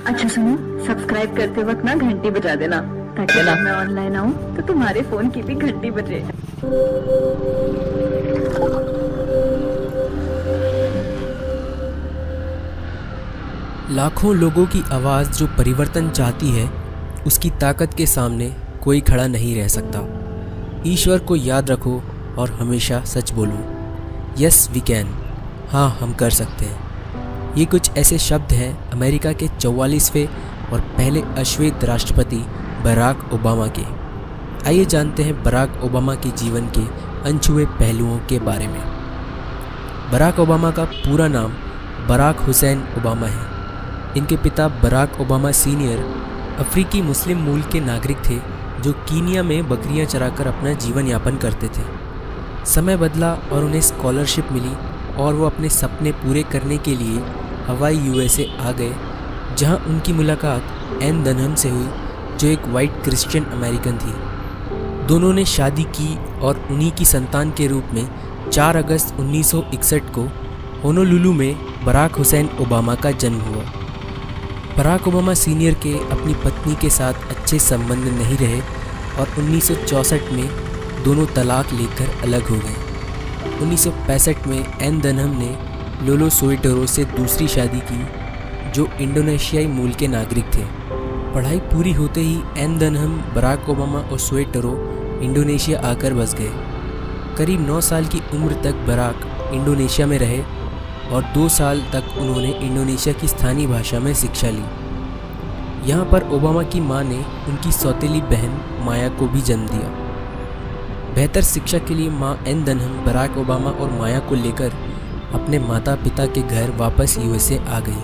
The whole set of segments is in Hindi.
अच्छा सुनो, सब्सक्राइब करते वक्त ना घंटी बजा देना, ताकि जब मैं ऑनलाइन आऊँ तो तुम्हारे फोन की भी घंटी बजे। लाखों लोगों की आवाज़ जो परिवर्तन चाहती है, उसकी ताकत के सामने कोई खड़ा नहीं रह सकता। ईश्वर को याद रखो और हमेशा सच बोलो। यस वी कैन, हाँ हम कर सकते हैं। ये कुछ ऐसे शब्द हैं अमेरिका के 44वें और पहले अश्वेत राष्ट्रपति बराक ओबामा के। आइए जानते हैं बराक ओबामा के जीवन के अनछुए पहलुओं के बारे में। बराक ओबामा का पूरा नाम बराक हुसैन ओबामा है। इनके पिता बराक ओबामा सीनियर अफ्रीकी मुस्लिम मूल के नागरिक थे जो कीनिया में बकरियां चराकर अपना जीवन यापन करते थे। समय बदला और उन्हें स्कॉलरशिप मिली और वो अपने सपने पूरे करने के लिए हवाई यूएसए आ गए, जहां उनकी मुलाकात एन डनहम से हुई जो एक वाइट क्रिश्चियन अमेरिकन थी। दोनों ने शादी की और उन्हीं की संतान के रूप में 4 अगस्त 1961 को होनोलुलु में बराक हुसैन ओबामा का जन्म हुआ। बराक ओबामा सीनियर के अपनी पत्नी के साथ अच्छे संबंध नहीं रहे और 1964 में दोनों तलाक लेकर अलग हो गए। 1965 में एन डनहम ने लोलो सोइटोरो से दूसरी शादी की, जो इंडोनेशियाई मूल के नागरिक थे। पढ़ाई पूरी होते ही एन डनहम, बराक ओबामा और सोइटोरो इंडोनेशिया आकर बस गए। करीब 9 साल की उम्र तक बराक इंडोनेशिया में रहे और 2 साल तक उन्होंने इंडोनेशिया की स्थानीय भाषा में शिक्षा ली। यहाँ पर ओबामा की मां ने उनकी सौतेली बहन माया को भी जन्म दिया। बेहतर शिक्षा के लिए मां एन डनहम बराक ओबामा और माया को लेकर अपने माता पिता के घर वापस यूएसए आ गई।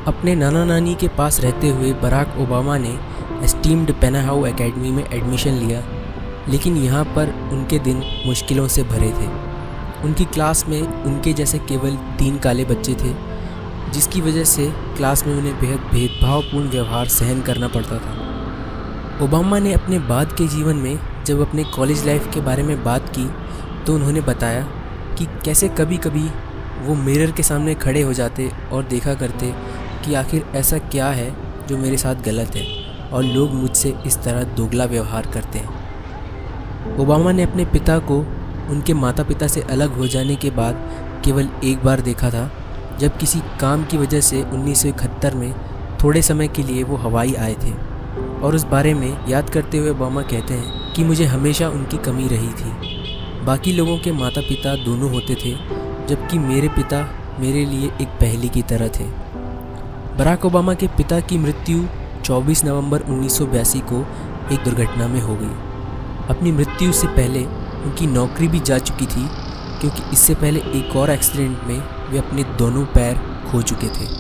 अपने नाना नानी के पास रहते हुए बराक ओबामा ने एस्टीम्ड पेनाहाउ एकेडमी में एडमिशन लिया, लेकिन यहाँ पर उनके दिन मुश्किलों से भरे थे। उनकी क्लास में उनके जैसे केवल 3 काले बच्चे थे, जिसकी वजह से क्लास में उन्हें बेहद भेदभावपूर्ण व्यवहार सहन करना पड़ता था। ओबामा ने अपने बाद के जीवन में जब अपने कॉलेज लाइफ के बारे में बात की तो उन्होंने बताया कि कैसे कभी कभी वो मिरर के सामने खड़े हो जाते और देखा करते कि आखिर ऐसा क्या है जो मेरे साथ गलत है और लोग मुझसे इस तरह दोगला व्यवहार करते हैं। ओबामा ने अपने पिता को उनके माता पिता से अलग हो जाने के बाद केवल एक बार देखा था, जब किसी काम की वजह से 1971 में थोड़े समय के लिए वो हवाई आए थे। और उस बारे में याद करते हुए ओबामा कहते हैं कि मुझे हमेशा उनकी कमी रही थी। बाकी लोगों के माता पिता दोनों होते थे, जबकि मेरे पिता मेरे लिए एक पहेली की तरह थे। बराक ओबामा के पिता की मृत्यु 24 नवंबर 1982 को एक दुर्घटना में हो गई। अपनी मृत्यु से पहले उनकी नौकरी भी जा चुकी थी, क्योंकि इससे पहले एक और एक्सीडेंट में वे अपने दोनों पैर खो चुके थे।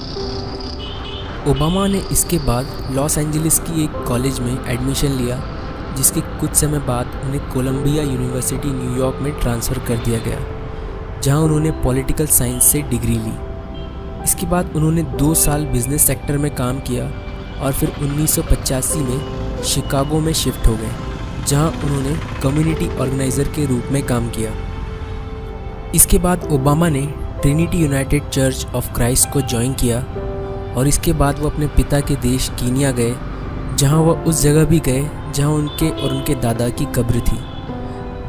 ओबामा ने इसके बाद लॉस एंजलिस की एक कॉलेज में एडमिशन लिया, जिसके कुछ समय बाद उन्हें कोलंबिया यूनिवर्सिटी न्यूयॉर्क में ट्रांसफ़र कर दिया गया, जहां उन्होंने पॉलिटिकल साइंस से डिग्री ली। इसके बाद उन्होंने 2 साल बिजनेस सेक्टर में काम किया और फिर 1985 में शिकागो में शिफ्ट हो गए, जहां उन्होंने कम्युनिटी ऑर्गेनाइज़र के रूप में काम किया। इसके बाद ओबामा ने Trinity United church of Christ को ज्वाइन किया और इसके बाद वो अपने पिता के देश कीनिया गए, जहां वह उस जगह भी गए जहां उनके और उनके दादा की कब्र थी।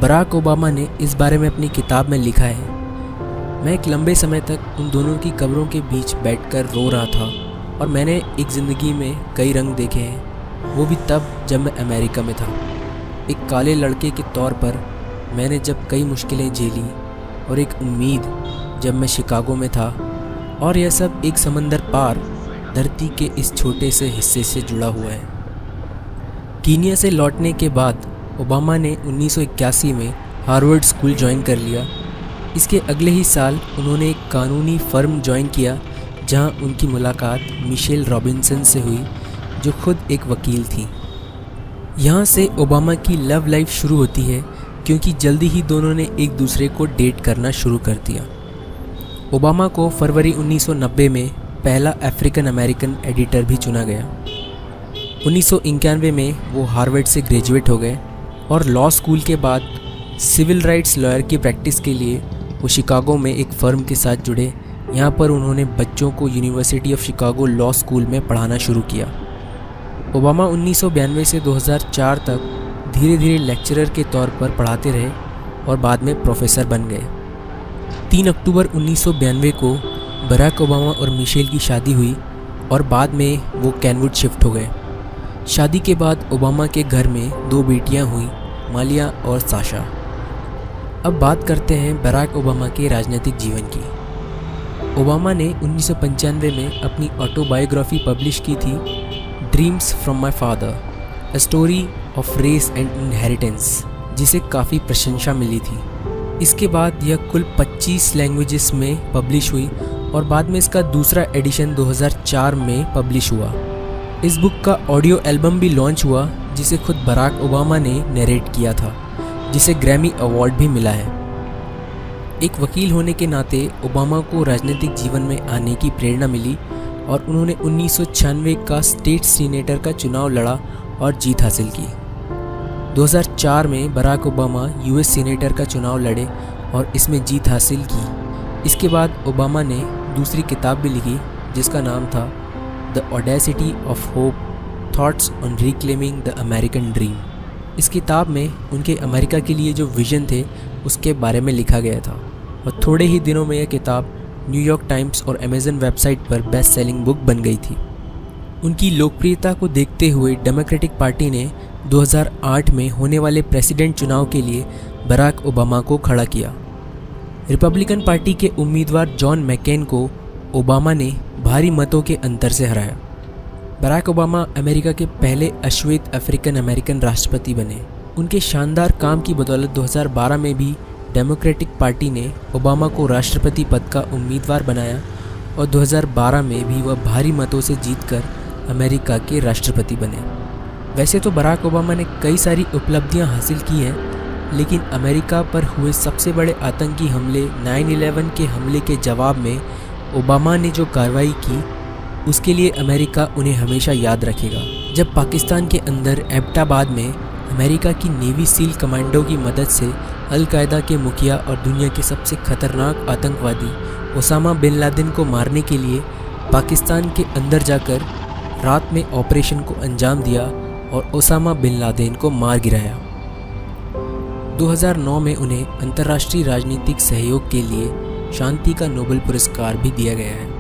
बराक ओबामा ने इस बारे में अपनी किताब में लिखा है, मैं एक लंबे समय तक उन दोनों की कब्रों के बीच बैठकर रो रहा था और मैंने एक ज़िंदगी में कई रंग देखे हैं, वो भी तब जब मैं अमेरिका में था। एक काले लड़के के तौर पर मैंने जब कई मुश्किलें झेली और एक उम्मीद जब मैं शिकागो में था, और यह सब एक समंदर पार धरती के इस छोटे से हिस्से से जुड़ा हुआ है। कीनिया से लौटने के बाद ओबामा ने 1981 में हार्वर्ड स्कूल ज्वाइन कर लिया। इसके अगले ही साल उन्होंने एक कानूनी फर्म ज्वाइन किया, जहां उनकी मुलाकात मिशेल रॉबिन्सन से हुई, जो खुद एक वकील थी। यहाँ से ओबामा की लव लाइफ शुरू होती है, क्योंकि जल्दी ही दोनों ने एक दूसरे को डेट करना शुरू कर दिया। ओबामा को फरवरी 1990 में पहला अफ्रीकन अमेरिकन एडिटर भी चुना गया। 1991 में वो हार्वर्ड से ग्रेजुएट हो गए और लॉ स्कूल के बाद सिविल राइट्स लॉयर की प्रैक्टिस के लिए वो शिकागो में एक फ़र्म के साथ जुड़े, यहाँ पर उन्होंने बच्चों को university of Chicago law school में पढ़ाना शुरू किया। ओबामा 1992 से 2004 तक धीरे धीरे लेक्चरर के तौर पर पढ़ाते रहे और बाद में प्रोफेसर बन गए। 3 अक्टूबर 1992 को बराक ओबामा और मिशेल की शादी हुई और बाद में वो कैनवुड शिफ्ट हो गए। शादी के बाद ओबामा के घर में 2 बेटियां हुई, मालिया और साशा। अब बात करते हैं बराक ओबामा के राजनीतिक जीवन की। ओबामा ने 1995 में अपनी ऑटोबायोग्राफी पब्लिश की थी, dreams from my father, a story of race and inheritance, जिसे काफ़ी प्रशंसा मिली थी। इसके बाद यह कुल 25 लैंग्वेजेस में पब्लिश हुई और बाद में इसका दूसरा एडिशन 2004 में पब्लिश हुआ। इस बुक का ऑडियो एल्बम भी लॉन्च हुआ जिसे खुद बराक ओबामा ने नरेट किया था, जिसे ग्रैमी अवार्ड भी मिला है। एक वकील होने के नाते ओबामा को राजनीतिक जीवन में आने की प्रेरणा मिली और उन्होंने 1996 का स्टेट सीनेटर का चुनाव लड़ा और जीत हासिल की। 2004 में बराक ओबामा यूएस सीनेटर का चुनाव लड़े और इसमें जीत हासिल की। इसके बाद ओबामा ने दूसरी किताब भी लिखी जिसका नाम था the audacity of hope, thoughts on reclaiming the American dream. इस किताब में उनके अमेरिका के लिए जो विज़न थे उसके बारे में लिखा गया था और थोड़े ही दिनों में यह किताब न्यूयॉर्क टाइम्स और अमेज़न वेबसाइट पर बेस्ट सेलिंग बुक बन गई थी। उनकी लोकप्रियता को देखते हुए डेमोक्रेटिक पार्टी ने 2008 में होने वाले प्रेसिडेंट चुनाव के लिए बराक ओबामा को खड़ा किया। रिपब्लिकन पार्टी के उम्मीदवार जॉन मैकेन को ओबामा ने भारी मतों के अंतर से हराया। बराक ओबामा अमेरिका के पहले अश्वेत अफ्रीकन अमेरिकन राष्ट्रपति बने। उनके शानदार काम की बदौलत 2012 में भी डेमोक्रेटिक पार्टी ने ओबामा को राष्ट्रपति पद का उम्मीदवार बनाया और 2012 में भी वह भारी मतों से जीतकर अमेरिका के राष्ट्रपति बने। वैसे तो बराक ओबामा ने कई सारी उपलब्धियां हासिल की हैं, लेकिन अमेरिका पर हुए सबसे बड़े आतंकी हमले 9/11 के हमले के जवाब में ओबामा ने जो कार्रवाई की उसके लिए अमेरिका उन्हें हमेशा याद रखेगा। जब पाकिस्तान के अंदर एबटाबाद में अमेरिका की नेवी सील कमांडो की मदद से अल-कायदा के मुखिया और दुनिया के सबसे खतरनाक आतंकवादी ओसामा बिन लादेन को मारने के लिए पाकिस्तान के अंदर जाकर रात में ऑपरेशन को अंजाम दिया और ओसामा बिन लादेन को मार गिराया। 2009 में उन्हें अंतर्राष्ट्रीय राजनीतिक सहयोग के लिए शांति का नोबेल पुरस्कार भी दिया गया है।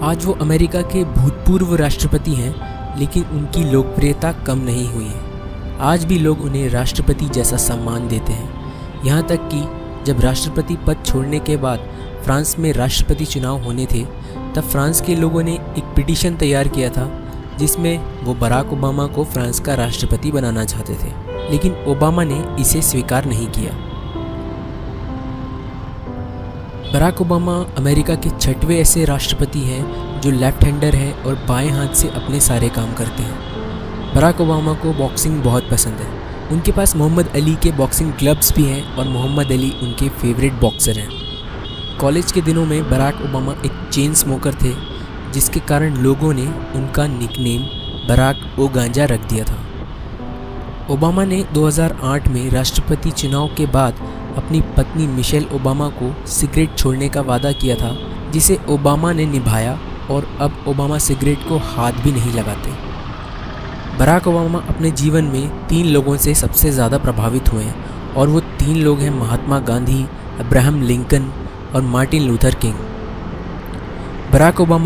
आज वो अमेरिका के भूतपूर्व राष्ट्रपति हैं, लेकिन उनकी लोकप्रियता कम नहीं हुई है। आज भी लोग उन्हें राष्ट्रपति जैसा सम्मान देते हैं। यहाँ तक कि जब राष्ट्रपति पद छोड़ने के बाद फ्रांस में राष्ट्रपति चुनाव होने थे, तब फ्रांस के लोगों ने एक पिटीशन तैयार किया था जिसमें वो बराक ओबामा को फ्रांस का राष्ट्रपति बनाना चाहते थे, लेकिन ओबामा ने इसे स्वीकार नहीं किया। बराक ओबामा अमेरिका के 6वें ऐसे राष्ट्रपति हैं जो लेफ्ट हैंडर हैं और बाएं हाथ से अपने सारे काम करते हैं। बराक ओबामा को बॉक्सिंग बहुत पसंद है। उनके पास मोहम्मद अली के बॉक्सिंग क्लब्स भी हैं और मोहम्मद अली उनके फेवरेट बॉक्सर हैं। कॉलेज के दिनों में बराक ओबामा एक चेन स्मोकर थे, जिसके कारण लोगों ने उनका निकनेम बराक ओ गांजा रख दिया था। ओबामा ने 2008 में राष्ट्रपति चुनाव के बाद अपनी पत्नी मिशेल ओबामा को सिगरेट छोड़ने का वादा किया था, जिसे ओबामा ने निभाया और अब ओबामा सिगरेट को हाथ भी नहीं लगाते। बराक ओबामा अपने जीवन में 3 लोगों से सबसे ज़्यादा प्रभावित हुए हैं और वो 3 लोग हैं महात्मा गांधी, अब्राहम लिंकन और Martin Luther King. Barack Obama